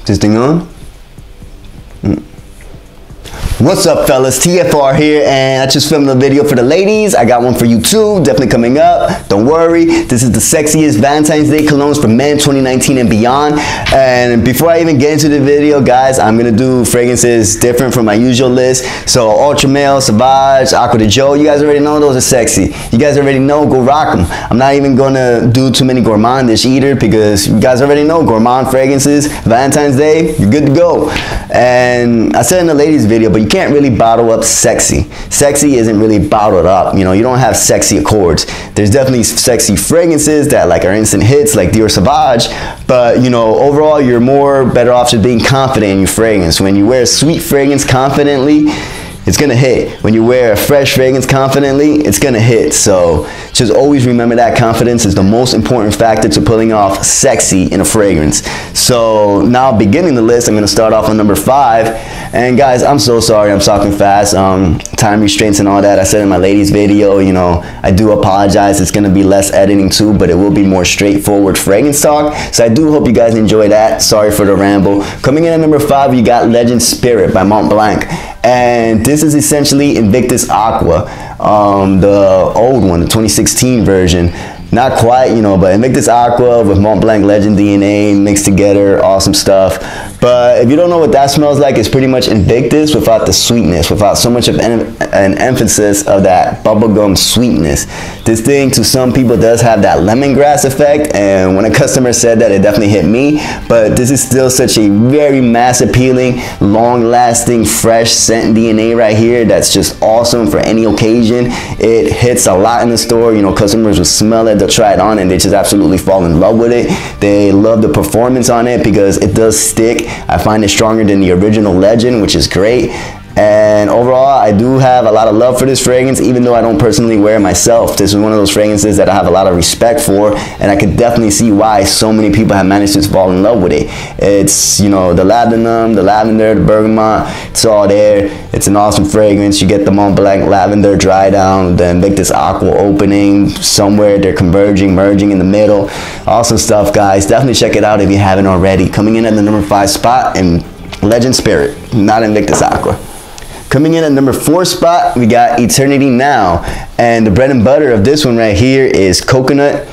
This thing on? What's up, fellas? TFR here, and I just filmed a video for the ladies. I got one for you too, definitely coming up. Don't worry. This is the sexiest Valentine's Day colognes for men 2019 and beyond. And before I even get into the video, guys, I'm gonna do fragrances different from my usual list. So Ultra Male, Sauvage, Aqua de Joe, you guys already know those are sexy. You guys already know, go rock them. I'm not even gonna do too many gourmandish either because you guys already know gourmand fragrances, Valentine's Day, you're good to go. And I said in the ladies video, but you can't really bottle up sexy. Sexy isn't really bottled up. You know, you don't have sexy accords. There's definitely sexy fragrances that like are instant hits like Dior Sauvage, but you know, overall you're more better off just being confident in your fragrance. When you wear a sweet fragrance confidently, it's gonna hit. When you wear a fresh fragrance confidently, it's gonna hit. So just always remember that confidence is the most important factor to pulling off sexy in a fragrance. So now beginning the list, I'm gonna start off on number 5. And guys, I'm so sorry, I'm talking fast. Time restraints and all that. I said in my ladies video, you know, I do apologize. It's gonna be less editing too, but it will be more straightforward fragrance talk. So I do hope you guys enjoy that. Sorry for the ramble. Coming in at number 5, you got Legend Spirit by Montblanc. And this is essentially Invictus Aqua, the old one, the 2016 version. Not quite, you know, but Invictus Aqua with Montblanc Legend DNA mixed together, awesome stuff. But if you don't know what that smells like, it's pretty much Invictus without the sweetness, without so much of an emphasis of that bubblegum sweetness. This thing to some people does have that lemongrass effect, and when a customer said that, it definitely hit me. But this is still such a very mass appealing, long-lasting, fresh scent DNA right here that's just awesome for any occasion. It hits a lot in the store. You know, customers will smell it, they'll try it on, and they just absolutely fall in love with it. They love the performance on it because it does stick. I find it stronger than the original Legend, which is great. And overall, I do have a lot of love for this fragrance, even though I don't personally wear it myself. This is one of those fragrances that I have a lot of respect for, and I could definitely see why so many people have managed to fall in love with it. It's, you know, the ladanum, the lavender, the bergamot, it's all there. It's an awesome fragrance. You get the Montblanc lavender dry down, the Invictus Aqua opening, somewhere they're converging, merging in the middle. Awesome stuff, guys. Definitely check it out if you haven't already. Coming in at the number 5 spot, and Legend Spirit, not Invictus Aqua. Coming in at number 4 spot, we got Eternity Now. And the bread and butter of this one right here is coconut,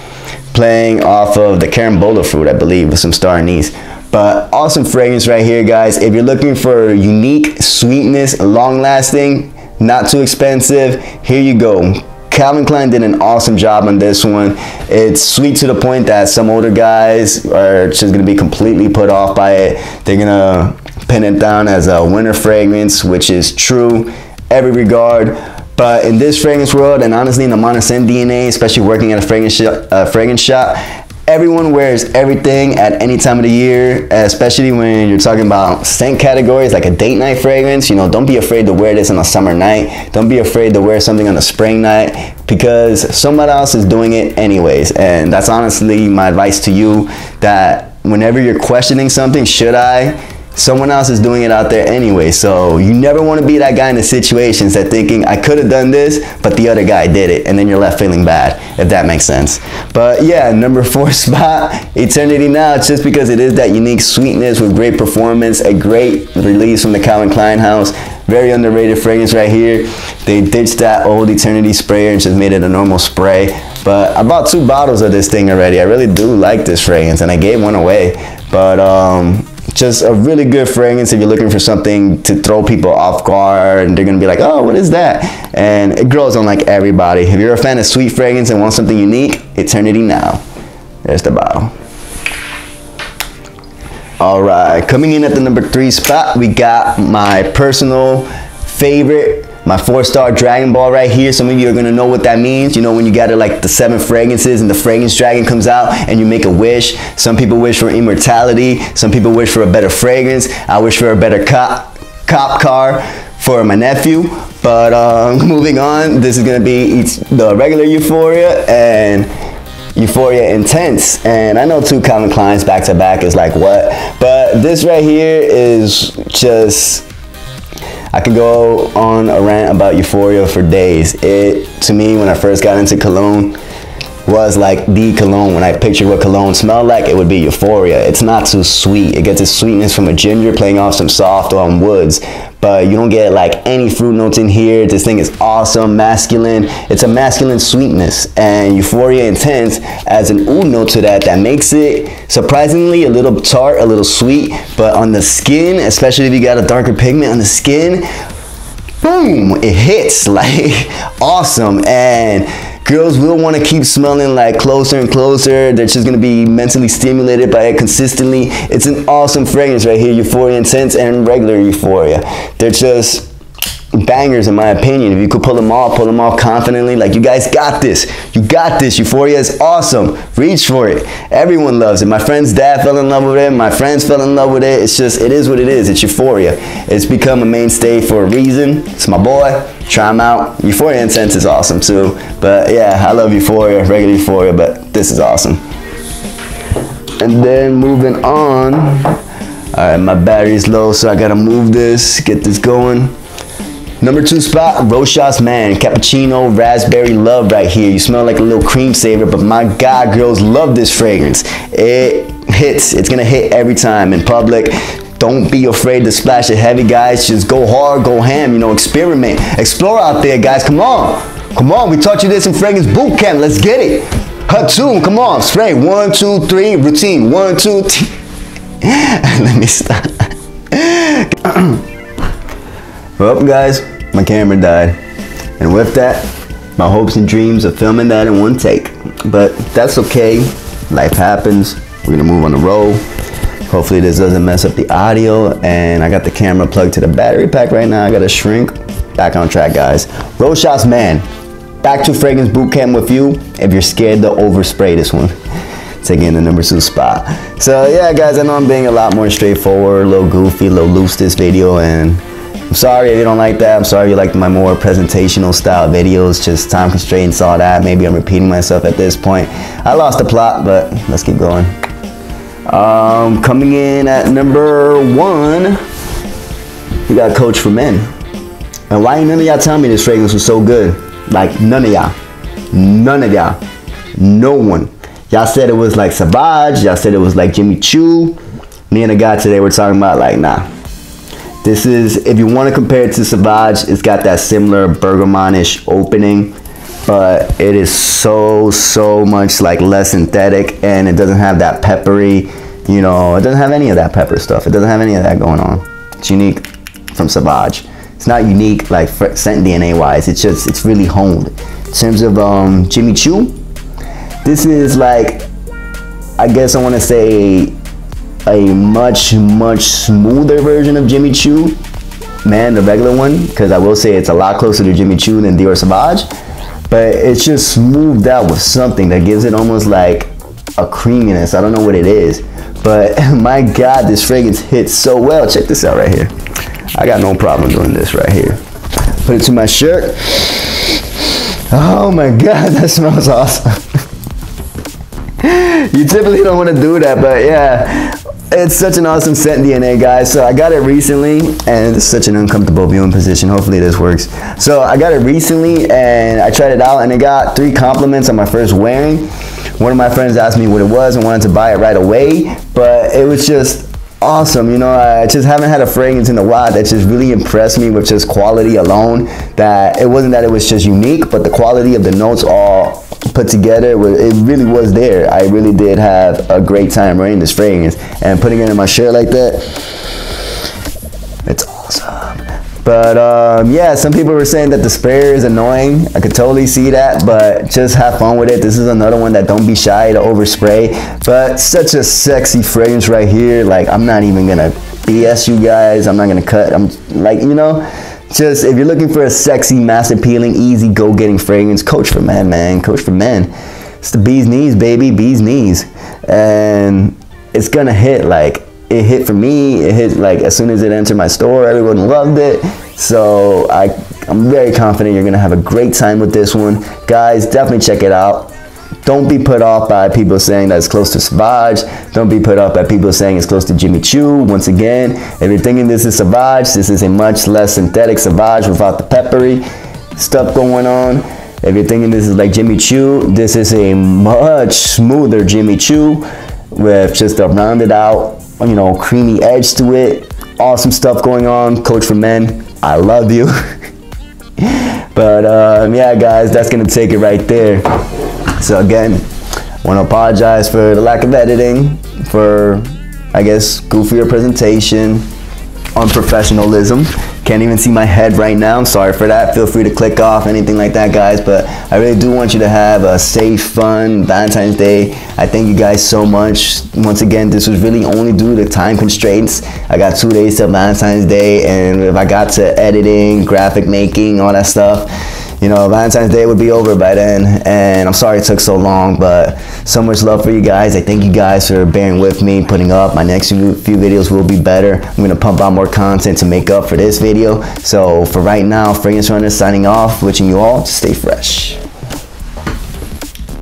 playing off of the carambola fruit, I believe, with some star anise. But awesome fragrance right here, guys. If you're looking for unique sweetness, long lasting, not too expensive, here you go. Calvin Klein did an awesome job on this one. It's sweet to the point that some older guys are just gonna be completely put off by it. They're gonna pin it down as a winter fragrance, which is true every regard. But in this fragrance world, and honestly in the Montblanc DNA, especially working at a fragrance shop, everyone wears everything at any time of the year, especially when you're talking about scent categories like a date night fragrance. You know, don't be afraid to wear this on a summer night. Don't be afraid to wear something on a spring night because someone else is doing it anyways. And that's honestly my advice to you, that whenever you're questioning something, should I? Someone else is doing it out there anyway. So you never want to be that guy in the situations that thinking, I could have done this, but the other guy did it, and then you're left feeling bad, if that makes sense. But yeah, number 4 spot, Eternity Now, just because it is that unique sweetness with great performance, a great release from the Calvin Klein house. Very underrated fragrance right here. They ditched that old Eternity sprayer and just made it a normal spray. But I bought 2 bottles of this thing already. I really do like this fragrance, and I gave one away. But just a really good fragrance if you're looking for something to throw people off guard and they're gonna be like, oh, what is that? And it grows on like everybody. If you're a fan of sweet fragrance and want something unique, Eternity Now. There's the bottle. All right, coming in at the number 3 spot, we got my personal favorite, my 4-star Dragonball right here. Some of you are gonna know what that means. You know, when you gather like the 7 fragrances and the fragrance dragon comes out and you make a wish. Some people wish for immortality. Some people wish for a better fragrance. I wish for a better cop car for my nephew. But moving on, this is gonna be the regular Euphoria and Euphoria Intense. And I know 2 Calvin Kleins back to back is like what? But this right here is just, I could go on a rant about Euphoria for days. It, to me, when I first got into cologne, was like the cologne. When I pictured what cologne smelled like, it would be Euphoria. It's not too sweet. It gets its sweetness from a ginger playing off some soft woods, but you don't get like any fruit notes in here. This thing is awesome, masculine. It's a masculine sweetness, and Euphoria Intense adds an oud note to that makes it surprisingly a little tart, a little sweet, but on the skin, especially if you got a darker pigment on the skin, boom, it hits like awesome. And girls will want to keep smelling like closer and closer. They're just going to be mentally stimulated by it consistently. It's an awesome fragrance right here, Euphoria Intense and regular Euphoria. They're just bangers in my opinion. If you could pull them off confidently, like, you guys got this. You got this. Euphoria is awesome. Reach for it. Everyone loves it. My friend's dad fell in love with it. My friends fell in love with it. It's just, it is what it is. It's Euphoria. It's become a mainstay for a reason. It's my boy. Try them out. Euphoria Intense is awesome too. But yeah, I love Euphoria, regular Euphoria, but this is awesome. And then moving on. All right, my battery's low, so I gotta move this, get this going. Number 2 spot, Rochas Man, Cappuccino Raspberry Love right here. You smell like a little cream saver, but my God, girls love this fragrance. It hits. It's gonna hit every time in public. Don't be afraid to splash it heavy, guys. Just go hard, go ham, you know, experiment. Explore out there, guys. Come on. Come on, we taught you this in Fragrance Boot Camp. Let's get it. Hatum, come on, spray. 1, 2, 3, routine. 1, 2, 3. Let me stop. Well, guys, my camera died. And with that, my hopes and dreams of filming that in one take. But that's okay. Life happens. We're gonna move on the road. Hopefully this doesn't mess up the audio. And I got the camera plugged to the battery pack right now. I gotta shrink. Back on track, guys. Rochas Man. Back to Fragrance Boot Camp with you. If you're scared to overspray this one. Taking the number 2 spot. So yeah, guys, I know I'm being a lot more straightforward, a little goofy, a little loose this video, and I'm sorry if you don't like that. I'm sorry if you like my more presentational style videos, just time constraints, all that. Maybe I'm repeating myself at this point. I lost the plot, but let's keep going. Coming in at number 1, we got Coach for Men. And why ain't none of y'all tell me this fragrance was so good? Like, none of y'all. None of y'all. No one. Y'all said it was like Sauvage. Y'all said it was like Jimmy Choo. Me and a guy today were talking about like, nah. This is, if you want to compare it to Sauvage, it's got that similar bergamot-ish opening, but it is so much like less synthetic, and it doesn't have that peppery, you know, it doesn't have any of that pepper stuff. It doesn't have any of that going on. It's unique from Sauvage. It's not unique like scent DNA wise. It's just, it's really honed. In terms of Jimmy Choo, this is like, I guess I want to say a much smoother version of Jimmy Choo, man, the regular one, because I will say it's a lot closer to Jimmy Choo than Dior Sauvage, but it's just smoothed out with something that gives it almost like a creaminess. I don't know what it is, but my God, this fragrance hits so well. Check this out right here. I got no problem doing this right here. Put it to my shirt. Oh my God, that smells awesome. You typically don't want to do that, but yeah, it's such an awesome scent DNA, guys. So I got it recently, and it's such an uncomfortable viewing position. Hopefully this works. So I got it recently, and I tried it out, and it got 3 compliments on my first wearing. One of my friends asked me what it was and wanted to buy it right away, but it was just awesome. You know, I just haven't had a fragrance in a while that just really impressed me with just quality alone. That it wasn't that it was just unique, but the quality of the notes all put together, it really was there. I really did have a great time wearing this fragrance, and putting it in my shirt like that, it's awesome. But yeah, some people were saying that the sprayer is annoying. I could totally see that, but just have fun with it. This is another one that don't be shy to overspray, but such a sexy fragrance right here. Like, I'm not even gonna BS you guys. I'm not gonna cut. I'm like, you know, just if you're looking for a sexy, mass appealing, easy go-getting fragrance, Coach for Men, man. Coach for Men. It's the bee's knees, baby, bee's knees. And it's gonna hit. Like, it hit for me. It hit like as soon as it entered my store, everyone loved it. So I'm very confident you're gonna have a great time with this one. Guys, definitely check it out. Don't be put off by people saying that it's close to Sauvage. Don't be put off by people saying it's close to Jimmy Choo. Once again, if you're thinking this is Sauvage, this is a much less synthetic Sauvage without the peppery stuff going on. If you're thinking this is like Jimmy Choo, this is a much smoother Jimmy Choo with just a rounded out, you know, creamy edge to it. Awesome stuff going on. Coach for Men, I love you. But yeah, guys, that's gonna take it right there. So again, want to apologize for the lack of editing, for, I guess, goofier presentation, unprofessionalism. Can't even see my head right now. I'm sorry for that. Feel free to click off, anything like that, guys. But I really do want you to have a safe, fun Valentine's Day. I thank you guys so much. Once again, this was really only due to time constraints. I got 2 days till Valentine's Day, and if I got to editing, graphic making, all that stuff, you know, Valentine's Day would be over by then, and I'm sorry it took so long, but so much love for you guys. I thank you guys for bearing with me, putting up. My next few videos will be better. I'm gonna pump out more content to make up for this video. So for right now, Fragrance Runner signing off, wishing you all to stay fresh.